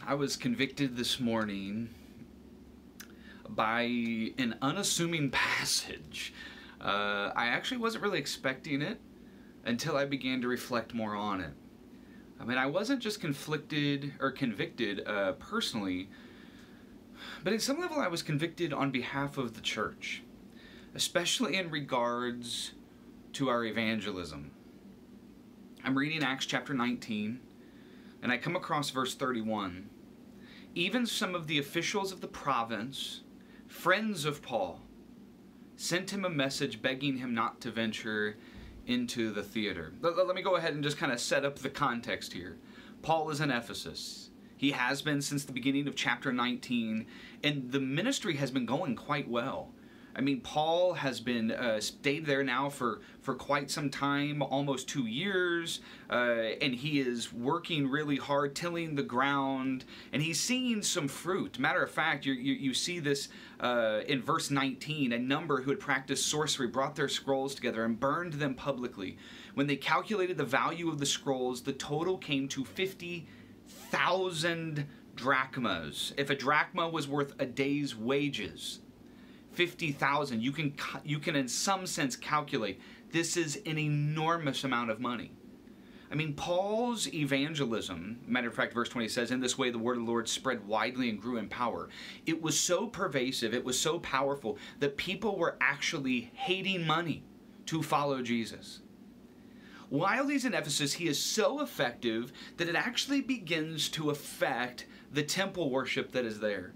I was convicted this morning by an unassuming passage. I actually wasn't really expecting it until I began to reflect more on it. I mean, I wasn't just convicted personally, but at some level I was convicted on behalf of the church, especially in regards to our evangelism. I'm reading Acts chapter 19, and I come across verse 31. Even some of the officials of the province, friends of Paul, sent him a message begging him not to venture into the theater. Let me go ahead and just kind of set up the context here. Paul is in Ephesus. He has been since the beginning of chapter 19, and the ministry has been going quite well. I mean, Paul has been stayed there now for quite some time, almost 2 years, and he is working really hard, tilling the ground, and he's seeing some fruit. Matter of fact, you see this in verse 19. A number who had practiced sorcery brought their scrolls together and burned them publicly. When they calculated the value of the scrolls, the total came to 50,000 drachmas. If a drachma was worth a day's wages, 50,000, you can in some sense calculate this is an enormous amount of money. I mean, Paul's evangelism, matter of fact, verse 20 says, in this way the word of the Lord spread widely and grew in power. It was so pervasive, it was so powerful, that people were actually hating money to follow Jesus. While he's in Ephesus, he is so effective that it actually begins to affect the temple worship that is there.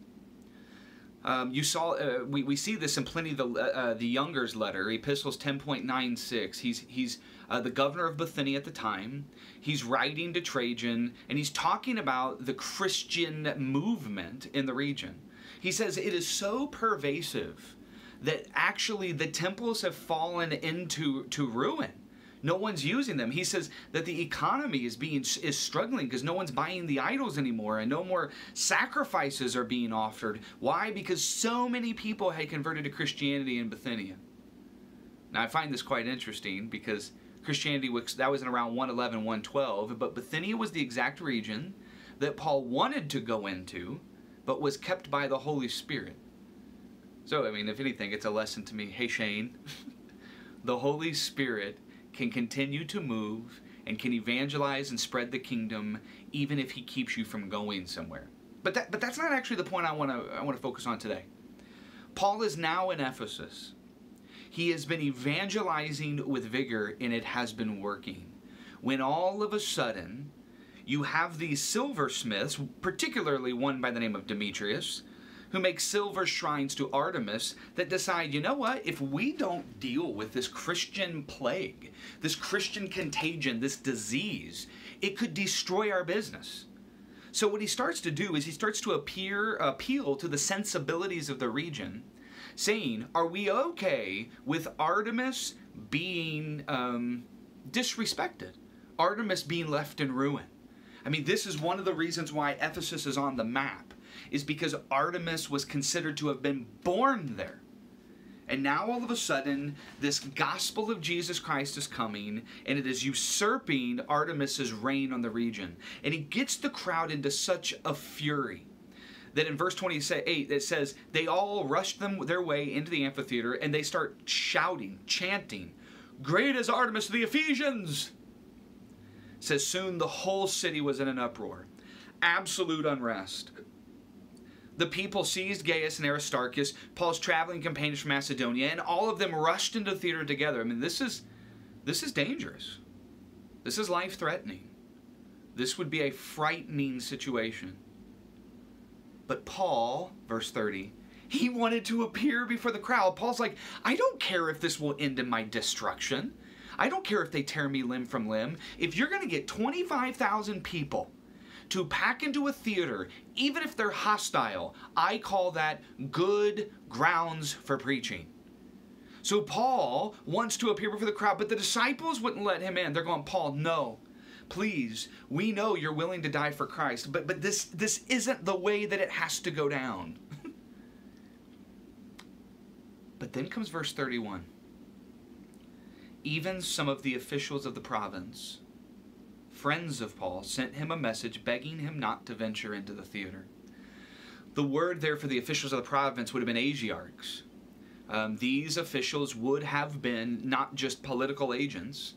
We see this in Pliny the Younger's letter, Epistles 10.96. He's the governor of Bithynia at the time. He's writing to Trajan, and he's talking about the Christian movement in the region. He says it is so pervasive that actually the temples have fallen into ruin. No one's using them. He says that the economy is struggling because no one's buying the idols anymore, and no more sacrifices are being offered. Why? Because so many people had converted to Christianity in Bithynia. Now I find this quite interesting because Christianity that was in around 111, 112, but Bithynia was the exact region that Paul wanted to go into, but was kept by the Holy Spirit. So, I mean, if anything, it's a lesson to me. Hey, Shane, the Holy Spirit can continue to move and can evangelize and spread the kingdom even if he keeps you from going somewhere. But that's not actually the point I want to focus on today. Paul is now in Ephesus. He has been evangelizing with vigor, and it has been working. When all of a sudden you have these silversmiths, particularly one by the name of Demetrius, who make silver shrines to Artemis, that decide, you know what, if we don't deal with this Christian plague, this Christian contagion, this disease, it could destroy our business. So what he starts to do is he starts to appeal to the sensibilities of the region, saying, are we okay with Artemis being disrespected? Artemis being left in ruin? I mean, this is one of the reasons why Ephesus is on the map, is because Artemis was considered to have been born there. And now all of a sudden, this gospel of Jesus Christ is coming, and it is usurping Artemis's reign on the region. And he gets the crowd into such a fury that in verse 28 it says, they all rushed their way into the amphitheater, and they start shouting, chanting, "Great is Artemis of the Ephesians!" It says soon the whole city was in an uproar. Absolute unrest. The people seized Gaius and Aristarchus, Paul's traveling companions from Macedonia, and all of them rushed into the theater together. I mean, this is dangerous. This is life-threatening. This would be a frightening situation. But Paul, verse 30, he wanted to appear before the crowd. Paul's like, I don't care if this will end in my destruction. I don't care if they tear me limb from limb. If you're going to get 25,000 people to pack into a theater, even if they're hostile, I call that good grounds for preaching. So Paul wants to appear before the crowd, but the disciples wouldn't let him in. They're going, Paul, no, please, we know you're willing to die for Christ, but this isn't the way that it has to go down. But then comes verse 31. Even some of the officials of the province, friends of Paul, sent him a message begging him not to venture into the theater. The word there for the officials of the province would have been Asiarchs. These officials would have been not just political agents,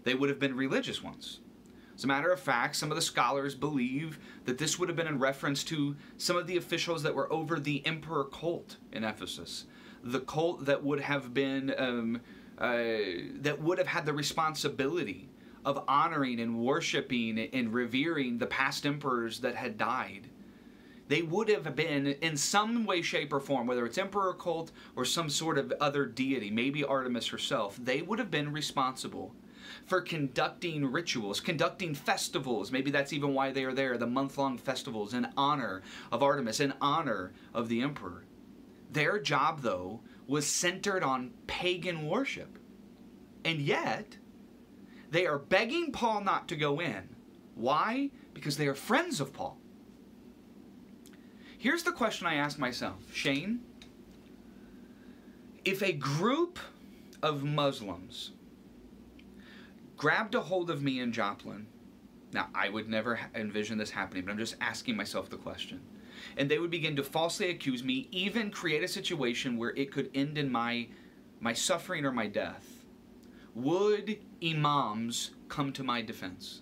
they would have been religious ones. As a matter of fact, some of the scholars believe that this would have been in reference to some of the officials that were over the emperor cult in Ephesus. The cult that would have been, that would have had the responsibility of honoring and worshiping and revering the past emperors that had died. They would have been, in some way, shape, or form, whether it's emperor cult or some sort of other deity, maybe Artemis herself, they would have been responsible for conducting rituals, conducting festivals. Maybe that's even why they are there, the month-long festivals in honor of Artemis, in honor of the emperor. Their job, though, was centered on pagan worship. And yet, they are begging Paul not to go in. Why? Because they are friends of Paul. Here's the question I ask myself. Shane, if a group of Muslims grabbed a hold of me in Joplin, now I would never envision this happening, but I'm just asking myself the question, and they would begin to falsely accuse me, even create a situation where it could end in my suffering or my death, would imams come to my defense?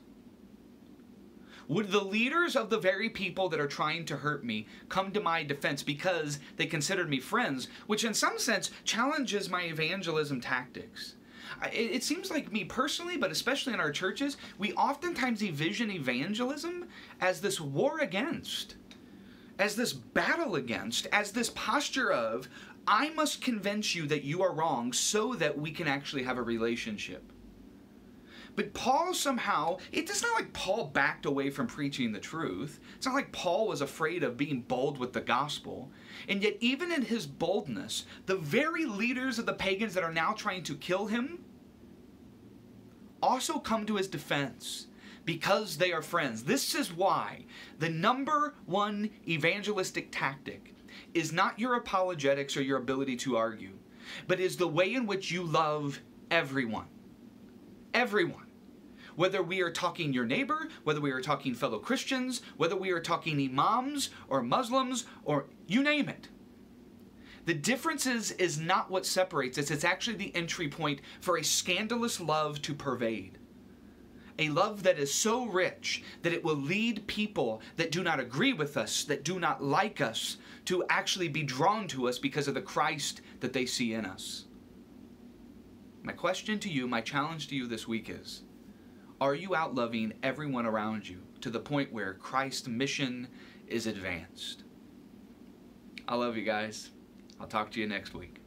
Would the leaders of the very people that are trying to hurt me come to my defense because they considered me friends, which in some sense challenges my evangelism tactics? It seems like me personally, but especially in our churches, we oftentimes envision evangelism as this war against, as this battle against, as this posture of, I must convince you that you are wrong so that we can actually have a relationship. But Paul somehow, it's not like Paul backed away from preaching the truth. It's not like Paul was afraid of being bold with the gospel. And yet even in his boldness, the very leaders of the pagans that are now trying to kill him also come to his defense because they are friends. This is why the number one evangelistic tactic is not your apologetics or your ability to argue, but is the way in which you love everyone. Everyone. Whether we are talking your neighbor, whether we are talking fellow Christians, whether we are talking imams or Muslims or you name it. The difference is not what separates us. It's actually the entry point for a scandalous love to pervade. A love that is so rich that it will lead people that do not agree with us, that do not like us, to actually be drawn to us because of the Christ that they see in us. My question to you, my challenge to you this week is, are you outloving everyone around you to the point where Christ's mission is advanced? I love you guys. I'll talk to you next week.